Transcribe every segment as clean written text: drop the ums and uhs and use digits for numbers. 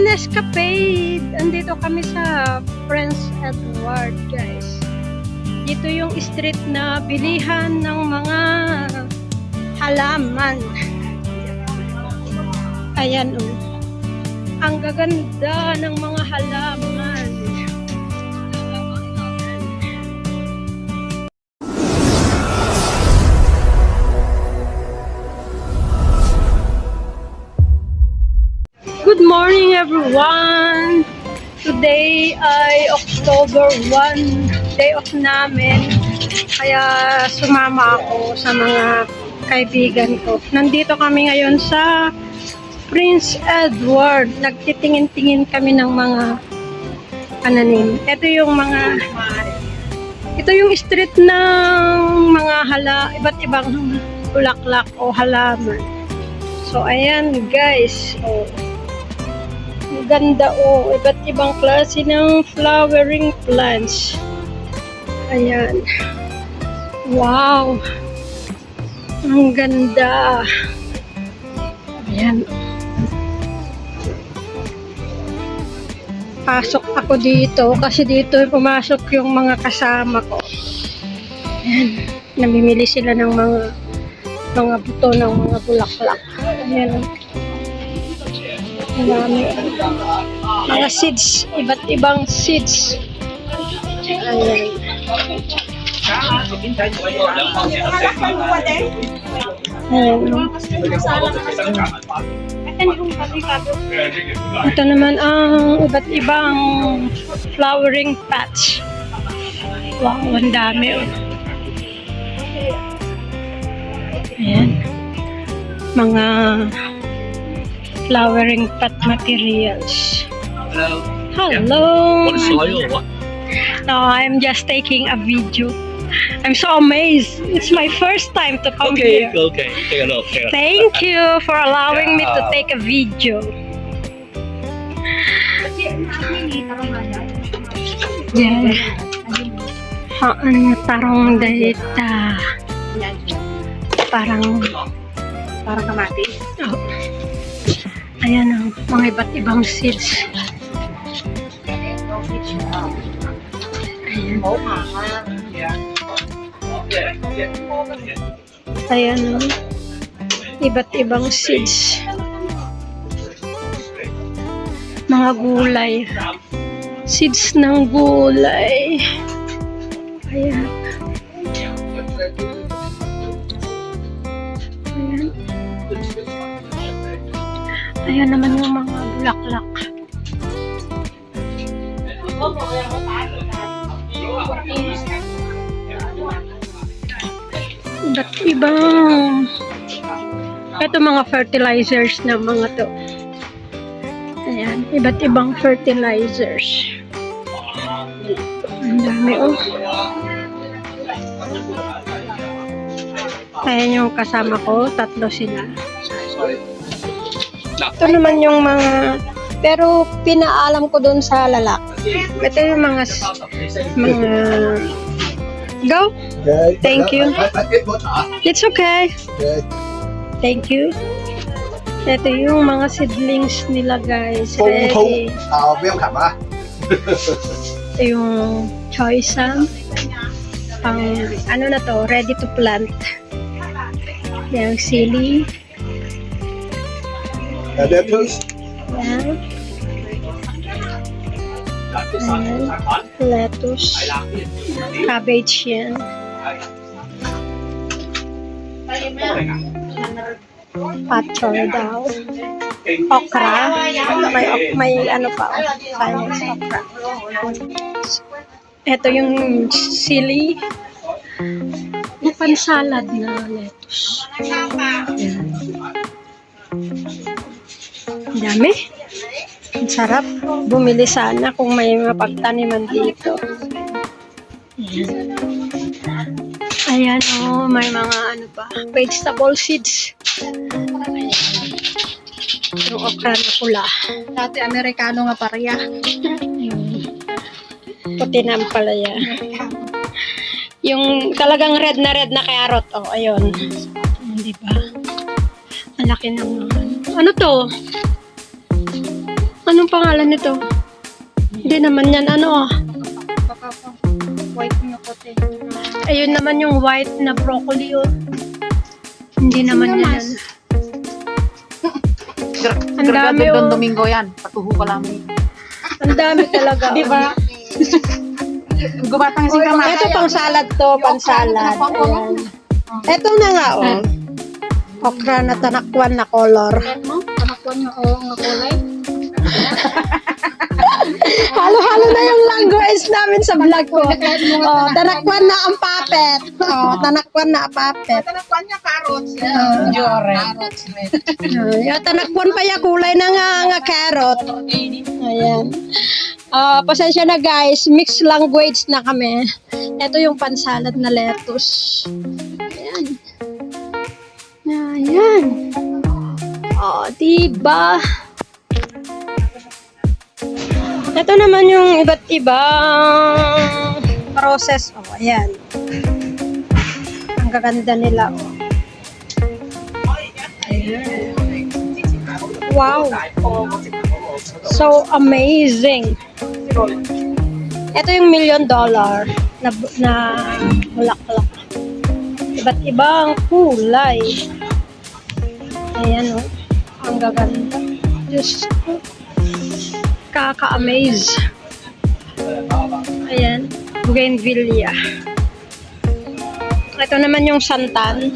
Escapade! Andito kami sa Prince Edward, guys. Dito yung street na bilihan ng mga halaman. Ayan o. Ang gaganda ng mga halaman. Good morning everyone! Today ay October 1, day off namin. Kaya sumama ako sa mga kaibigan ko. Nandito kami ngayon sa Prince Edward. Nagtitingin-tingin kami ng mga ananim. Ito yung street ng mga iba't ibang bulaklak o halaman. So ayan guys, oh. Ang ganda oh, iba't ibang klase ng flowering plants. Ayan. Wow. Ang ganda. Ayan. Pasok ako dito kasi dito pumasok yung mga kasama ko. Ayan. Namimili sila ng mga buto ng mga bulaklak. Ayan. Marami. Mga seeds. Iba't ibang seeds. Ayan. Ito naman ang iba't ibang flowering patch. Wow, ang dami. Ayan. Mga flowering pot materials. Hello. Hello. What is soil or what? No, I'm just taking a video. I'm so amazed. It's my first time to come here. Okay. Take a look. Thank you for allowing me to take a video. Yeah. Tarong data. Parang kamatis. Oh. Ayan ang mga iba't ibang seeds. Ayan. Ayan ang iba't ibang seeds. Mga gulay. Seeds ng gulay. Ayan. Ayan. Ayan naman yung mga bulaklak. Iba't ibang ito mga fertilizers na mga to. Ayan, iba't ibang fertilizers. Ang dami oh. Ayan yung kasama ko, tatlo sila. Ito naman yung mga, pero pinaalam ko doon sa lalaki. Ito yung mga go. Thank you. It's okay. Thank you. Ito yung mga seedlings nila guys. Ready. Ito yung choice pang ano na to, ready to plant. Yung sili. Lettuce. Ayan. Ayan. Lettuce. Cabbage yan. Pachol daw. Okra. May ano pa. Finance okra. Ito yung sili. Yung pansalad na lettuce. Ayan. Ang dami. Ang sarap. Bumili sana kung may mapagtaniman dito. Ayan oh, may mga ano pa. Vegetable seeds. Ayan. Yung okra na pula. Dati Amerikano nga pareya. Puti na ang palaya. Yung talagang red na carrot. Oh, ayun. Hindi ba? Ang laki ng ano to? Anong pangalan nito? Hindi naman yan, ano ah. Baka pa. White na kote. Ayun naman yung white na broccoli oh. Hindi naman yan. Ang dami Don oh. Domingo yan. Patuho ka lang. Ang dami talaga. Di ba? Gubatang sing kamay. Ito pang salad to, pang salad. Ayan. Ito na nga oh. Okra na tanakwan na color. Ano? Panakwan nga nga kulay. Halo-halo na yung language namin sa vlog ko. Oh, tanakwan na ang puppet. Oh, tanakwan na ang puppet. Panakwan niya carrots. Jore. Carrots. Yung tanakwan pa yung kulay na nga carrot. Ayan. Pasensya na guys, mixed language na kami. Ito yung pansalad na lettuce. Ayan. Ayan. Oh, diba? Ito naman yung iba't ibang process. Oh, ayan. Ang gaganda nila. Oh. Ayan. Wow. So amazing. Ito yung $1 million na bulaklak. Iba't ibang kulay. Ayan o. Ang gaganda. Diyos ko. Kaka-amaze. Ayan. Bougainvillea. Ito naman yung santan.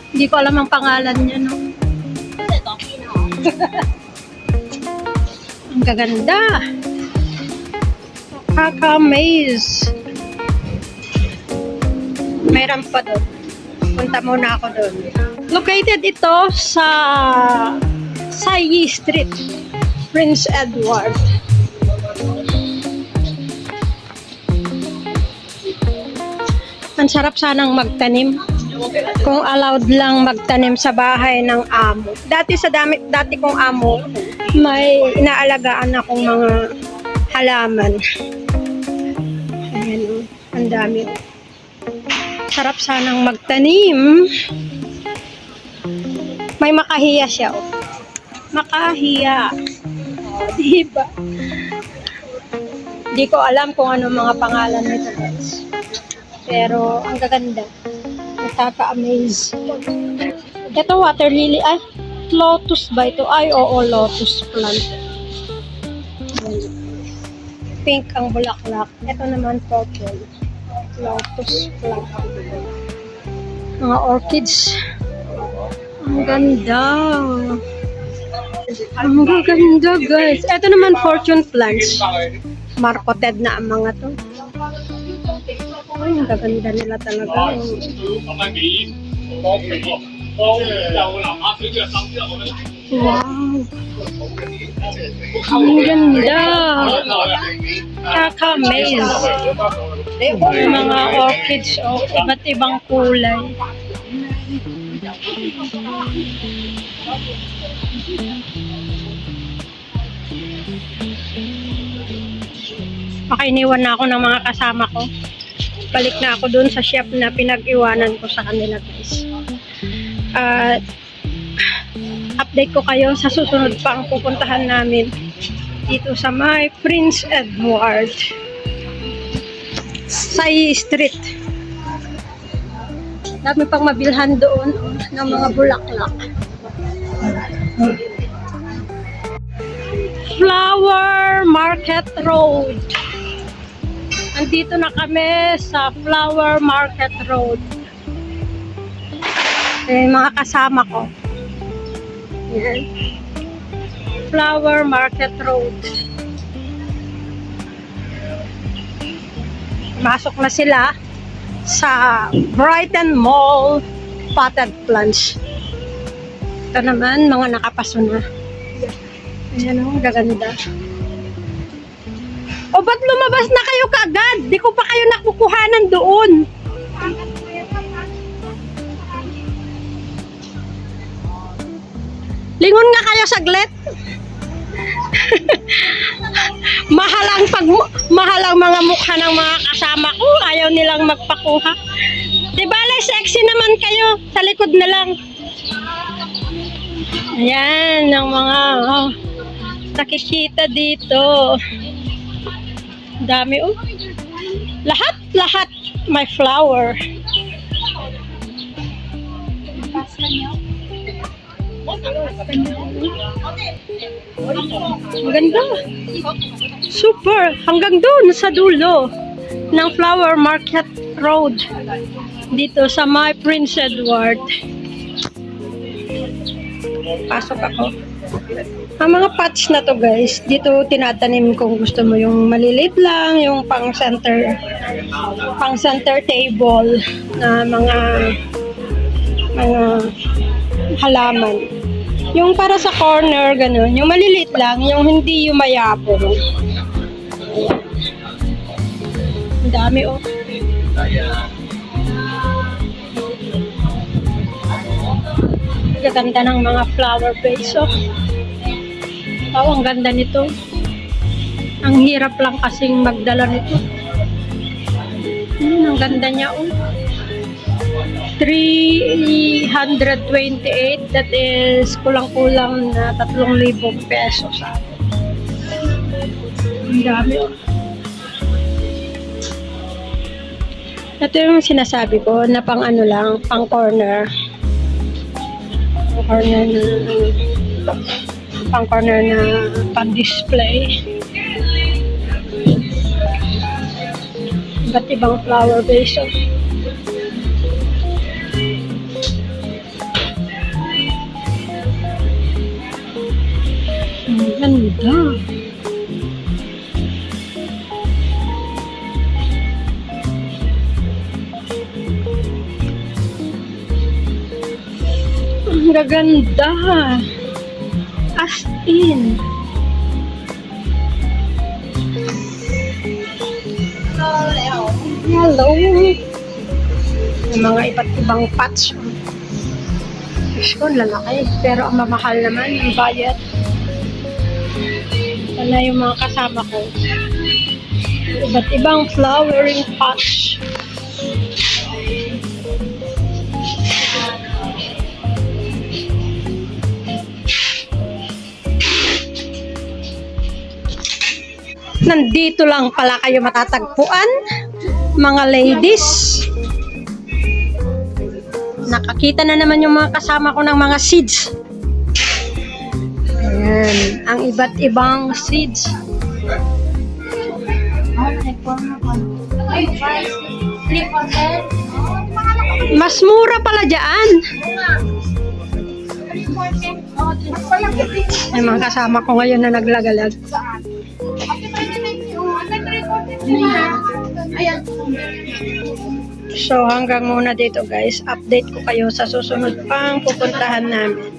Hindi ko alam ang pangalan niya, no? Ang gaganda. Kaka-amaze. Mayroon pa doon. Punta muna ako doon. Located ito sa Sayi Street, Prince Edward. Ang sarap sanang magtanim. Kung allowed lang magtanim sa bahay ng amo. Dati kong amo, may inaalagaan akong mga halaman. Ayan o, ang dami o. Sarap sanang magtanim. May makahiya siya o. Makahiya. O, diba? Hindi ko alam kung ano mga pangalan nito guys. Pero ang gaganda. Nakaka-amaze. Ito water lily. Ay, lotus ba ito? Ay, oo, lotus plant. Pink ang bulaklak. Ito naman purple. Lotus plant. Mga orchids. Ang ganda. Ang ganda guys. Ito naman fortune plants. Marketed na ang mga to. Ay, ang gaganda nila talaga. Wow! Ang ganda! Kaka-amaze! Yung mga orchids, oh, iba't ibang kulay. Iniwan na ako ng mga kasama ko. Balik na ako dun sa shop na pinag-iwanan ko sa kanila guys. At update ko kayo sa susunod pa ang pupuntahan namin dito sa may Prince Edward Sayi Street. Dami pang mabilhan doon ng mga bulaklak. Flower Market Road. Andito na kami sa Flower Market Road. Mga kasama ko. Yan. Flower Market Road. Masok na sila sa Brighton Mall Potted Plants. Ito naman, mga nakapaso na. Ayan o, gaganda. O ba't lumabas na kayo kaagad? Di ko pa kayo nakukuhanan doon. Lingon nga kayo saglit. mahal ang mga mukha ng mga kasama ko. Ayaw nilang magpakuha. Di ba, sexy naman kayo. Sa likod na lang. Ayan, ang mga nakikita dito. Dami, oh. Lahat may flower. Ang ganda. Super. Hanggang doon sa dulo ng Flower Market Road. Dito sa my Prince Edward. Pasok ako. Ang mga pots na to guys, dito tinatanim kung gusto mo yung malilit lang, yung pang center table na mga halaman. Yung para sa corner, ganun. Yung malilit lang, yung hindi yung mayabong. Ang dami, oh. Gaganda ng mga flower vase, oh. Oh, ang ganda nito. Ang hirap lang kasing magdala nito. Ang ganda niya, oh. 328, that is kulang-kulang na 3,000 pesos. Ang dami, oh. Ito yung sinasabi ko na pang ano lang, pang corner. Pang corner na pang display. Iba't ibang flower vase. Ang ganda. Ang gaganda. As in. Hello. Yung mga iba't ibang pots. Diyos ko, lalaki. Pero ang mamahal naman, ang bayad. Wala yung mga kasama ko. Iba't ibang flowering pots. Nandito lang pala kayo matatagpuan, mga ladies. Nakakita na naman yung mga kasama ko ng mga seeds. Ayan, ang iba't ibang seeds. Mas mura pala dyan. May mga kasama ko ngayon na naglagalag. So hanggang muna dito guys, update ko kayo sa susunod pang pupuntahan namin.